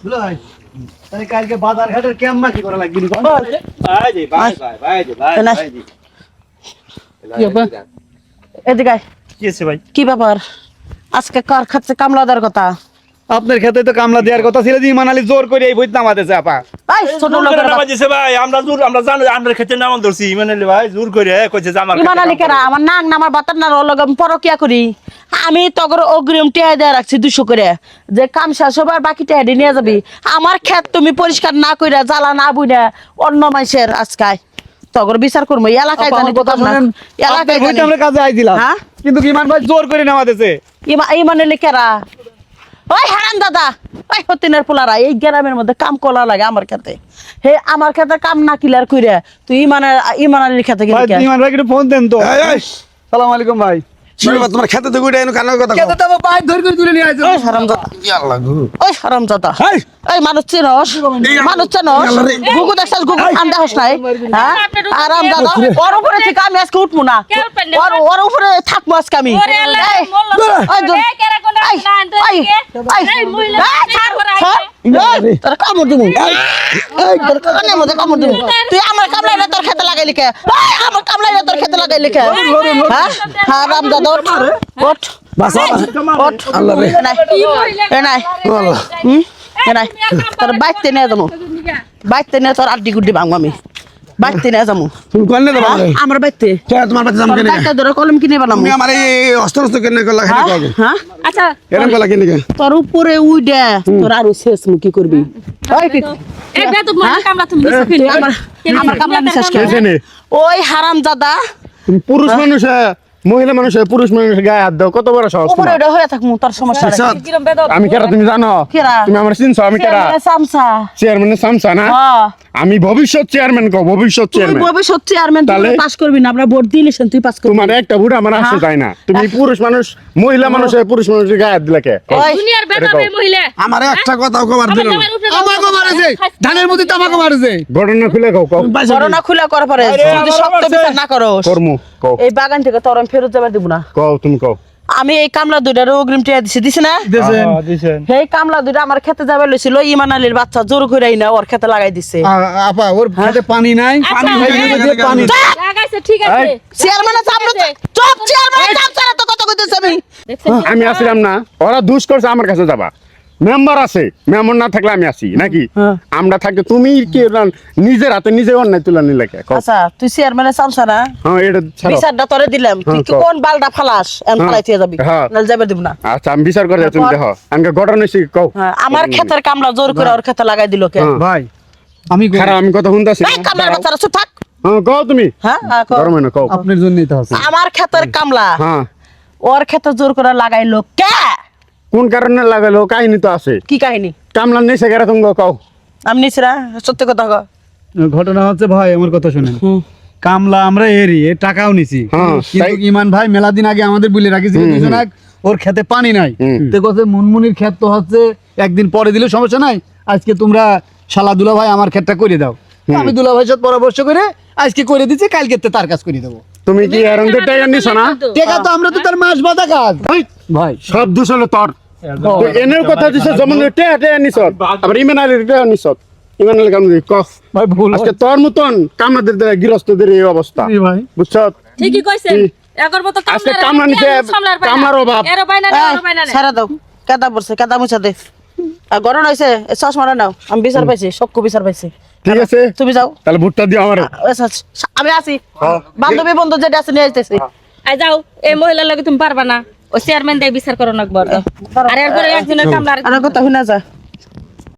বুঝলো ভাই তাহলে কালকে বাজার ঘাটের কেমন কি করা লাগবে ভাই জি ভাই জি কি ব্যাপার? এদিকে আয়। কি আছে ভাই? কি ব্যাপার আজকে কার খাচ্ছে কামলা দেওয়ার কথা? আপনার খেতে তো কামলা দেওয়ার কথা ছিল যে ইমান আলী জোর করে এই বইতে নামাতেছে আপা। ভাই ছোট লোকের নামাজ দিছে ভাই, আমরা জানি আমরা খেতে নামাল ধরছি ইমানালি ভাই জোর করে কইছে যে আমার ইমান আলী কেরা আমার নাক না আমার বাতার না ওর লগে আমি পরকিয়া করি। আমি তগর অগ্রিম টিয়া দেয়া রাখছি 200 করে যে কাম শেষ হবে আর বাকি টিয়া নিয়ে যাবি। আমার ক্ষেত তুমি পরিষ্কার না কইরা জ্বালা না বুইনা অন্য মানুষের আজকায় তগর বিচার করবো এলাকায় জানি কথা শুনেন এলাকায় বইতে আমরা কাজে আইছিলাম হ্যাঁ কিন্তু ইমান ভাই জোর করে নামাতেছে। ইমান আলী কেরা? ওই হারান দাদা ওই হতিনের পোলারা এই গ্রামের মধ্যে কাম করা লাগে আমার ক্ষেতে। হে আমার ক্ষেতে কাম না কিলার কইরা তুই ইমান আলীর ক্ষেতে ভাই গেলি ইমান ভাই একটু ফোন দেন তো। সালাম আলাইকুম ভাই। তোমার খেতে তো গুড়ে এনে কানের কথা খেতে তো পাই ধরে করে তুলে নিয়ে আইছো। ওই হারামজাদা আল্লাহ গো ওই হারামজাদা এই মানুষ চিনস গুগু দেখছস গুগু আন্ডা হস নাই হ্যাঁ হারামজাদা ওর উপরে থেকে আমি আজকে উঠবো না ওর উপরে থাকবো আজকে আমি তোর কামড় দিব তোর কানের মধ্যে কামড় দিব। তুই আমার কামলাইলে তোর খেতে লাগাইলি কে? আমার কামলাইলে তোর খেতে লাগাইলি কে? হ্যাঁ হারামজাদা ওঠ ওঠ আল্লাহ রে নাই নাই তোর বাইতে নিয়ে যাবো বাইতে নিয়ে তোর আড্ডি গুড্ডি ভাঙবো আমি বাইতে নিয়ে যাবো তুমি কোন নেবা আমার বাইতে তোমার বাচ্চা জাম কেন বাইতে ধরে কলম কিনে বানাবো তুমি আমার এই অস্ত্র কেন করলা খালি কবে হ্যাঁ আচ্ছা এরকম করলা কেন তোর উপরে উইডা তোর আরো শেষ মু কি করবি এই বে তো মনে কামলা তুমি বিশ্বাস করি আমার কামলা বিশ্বাস করে এখানে ওই হারামজাদা তুমি পুরুষ মানুষ মহিলা মানুষ পুরুষ মানুষ গায়ে হাত দাও কত বড় সাহস উপরে তোমার? উইডা হয়ে থাকমু তোর সমস্যা নাই। সৎ, কিরম বেদব আমি কেরা তুমি জানো কেরা? তুমি আমার চিনছো আমি কেরা সামসা চেয়ারম্যানের সামসা না হ্যাঁ আমি ভবিষ্যৎ চেয়ারম্যান কো ভবিষ্যৎ তুই চেয়ারম্যান ভবিষ্যৎ চেয়ারম্যান তুই তাহলে? পাস করবি না আমরা ভোট দিলেছেন তুই পাস করবি তোমার একটা ভোট আমার আসে যায় না তুমি পুরুষ মানুষ মহিলা মানুষ পুরুষ মানুষের গায়ে হাত দিলে কে ওই দুনিয়ার বেদব এই মহিলা আমার একটা কথাও কবার দিল না আমাকে মারেছে ধানের মধ্যে তো আমাকে মারেছে। ঘটনা খুলে কও কও করোনা খুলে করার পরে যদি শক্ত বিচার না করো কর্ম কও এই বাগান থেকে তোর আমি ফেরত যাবার দিব না। কও তুমি কও আমি এই কামলা দুইটার অগ্রিম টিয়া দিছি না দেন দিছেন সেই কামলা দুইটা আমার খেতে যাবে লইছিল ইমান আলীর বাচ্চা জোর কইরাই না ওর খেতে লাগাই দিছে। আপা ওর খেতে পানি নাই পানি ভাই দিয়ে পানি লাগাইছে ঠিক আছে চেয়ারম্যানের চাপ চুপ চেয়ারম্যানের চাপ ছাড়া তো কত কইতেছ আমি আমি আসলাম না ওরা দুষ করছে আমার কাছে যাবা মেম্বার আছে মেম্বার না থাকলে আমি আসি নাকি আমরা থাকতে তুমি কি নিজের হাতে নিজে অন্যায় তুলে নিলে কে কও? আচ্ছা তুই চেয়ারম্যানের চাপ ছাড়া হ্যাঁ এটা ছাড়ো বিচারটা তোরে দিলাম তুই কি কও। কোন বালটা ফালাস এন হ্যাঁ, ফালাই দিয়ে যাবি হ্যাঁ। নাল যাবে দিব না। আচ্ছা আমি বিচার করে তুমি দেখো আমাকে ঘটনা হইছে কও হ্যাঁ আমার ক্ষেতের কামলা জোর করে ওর খেতে লাগাই দিল কে? হ্যাঁ। ভাই আমি খারাপ আমি কথা শুনতাছি এই কামলার বাচ্চারা চুপ থাক। হ্যাঁ কও তুমি হ্যাঁ কও। গরম হয় না কও আপনার জন্যই তো আছে। আমার ক্ষেতের কামলা হ্যাঁ ওর খেতে জোর করে লাগাইলো কে? কোন কারণে লাগালো কাহিনী তো আছে কি কাহিনী কামলা নেই সেখানে তুমি কও আমি নিছিরা সত্যি কথা কও। ঘটনা হচ্ছে ভাই আমার কথা শুনেন কামলা আমরা এরি এ টাকাও নিছি হ্যাঁ, কিন্তু তাই- ইমান ভাই মেলা দিন আগে আমাদের বলে রাখিছিল দুজন এক ওর খেতে পানি নাই তো কথা মুনমুনির ক্ষেত তো হচ্ছে একদিন পরে দিলে সমস্যা নাই আজকে তোমরা শালা দুলা ভাই আমার ক্ষেতটা করে দাও তো আমি দুলা ভাইয়ের সাথে পরামর্শ করে আজকে করে দিচ্ছি কালকে তার কাজ করে দেবো। তুমি কি এরকম টাকা নিছ না টাকা তো আমরা তো তার মাস বাঁধা কাজ ভাই সব দোষ হলো তোর তো এনের কথা দিছে যেমন টেয়া নিছ আবার ইমান আলীর টেয়া নিছ ইমান আলী কাম কফ ভাই ভুল আজকে তোর মতন কামলাদের দ্বারা গৃহস্থদের এই অবস্থা হয়েছে ভাই বুঝছ ঠিকই কইছেন এগর মত আজকে কামলা নিছে কামলার অভাব এরো বাইনা এরো বাইনা সারা দাও কাদা পড়ছে কাদা মুছা দে আর গরম হয়েছে চশমাটা নাও আমি বিচার পাইছি সবকু বিচার পাইছি ঠিক আছে তুমি যাও তাহলে ভোটটা দিও আমার আমি আছি বান্ধবী বন্ধু যেটা আছে নিয়ে আসতেছি আই যাও এই মহিলার লাগে তুমি পারবা না ও চেয়ারম্যান দেই বিচার করো না একবার আর এরপরে একজনের কামলার আর কথা শুনা যা